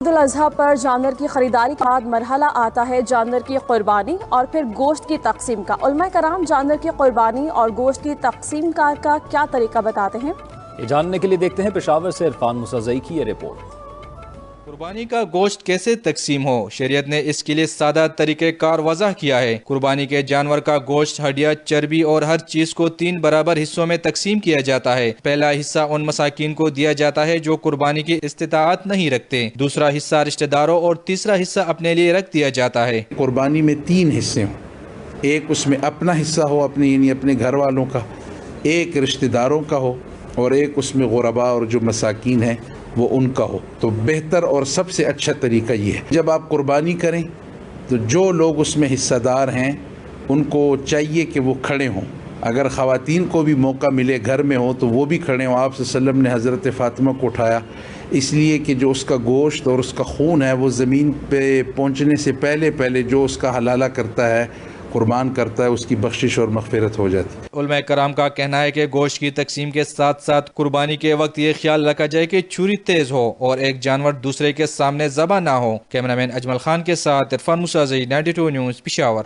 عید الاضحیٰ پر جانور کی خریداری کے بعد مرحلہ آتا ہے جانور کی قربانی اور پھر گوشت کی تقسیم کا۔ علماء کرام جانور کی قربانی اور گوشت کی تقسیم کا کیا طریقہ بتاتے ہیں؟ یہ جاننے کے لیے دیکھتے ہیں پشاور سے عرفان موسیٰ کی یہ رپورٹ۔ قربانی کا گوشت کیسے تقسیم ہو، شریعت نے اس کے لیے سادہ طریقہ کار وضع کیا ہے۔ قربانی کے جانور کا گوشت، ہڈیاں، چربی اور ہر چیز کو 3 برابر حصوں میں تقسیم کیا جاتا ہے۔ پہلا حصہ ان مساکین کو دیا جاتا ہے جو قربانی کی استطاعت نہیں رکھتے، دوسرا حصہ رشتہ داروں اور تیسرا حصہ اپنے لیے رکھ دیا جاتا ہے۔ قربانی میں 3 حصے ہوں، ایک اس میں اپنا حصہ ہو، اپنے گھر والوں کا، ایک رشتہ داروں کا ہو، اور ایک اس میں غرباء اور جو مساکین ہیں وہ ان کا ہو۔ تو بہتر اور سب سے اچھا طریقہ یہ ہے، جب آپ قربانی کریں تو جو لوگ اس میں حصہ دار ہیں ان کو چاہیے کہ وہ کھڑے ہوں۔ اگر خواتین کو بھی موقع ملے گھر میں ہو تو وہ بھی کھڑے ہوں۔ آپ صلی اللہ علیہ وسلم نے حضرت فاطمہ کو اٹھایا اس لیے کہ جو اس کا گوشت اور اس کا خون ہے وہ زمین پہ پہنچنے سے پہلے جو اس کا حلالہ کرتا ہے، قربان کرتا ہے، اس کی بخشش اور مغفرت ہو جاتی ہے۔ علماء کرام کا کہنا ہے کہ گوشت کی تقسیم کے ساتھ ساتھ قربانی کے وقت یہ خیال رکھا جائے کہ چھری تیز ہو اور ایک جانور دوسرے کے سامنے ذبح نہ ہو۔ کیمرہ مین اجمل خان کے ساتھ عرفان موسیٰ، 92 نیوز، پشاور۔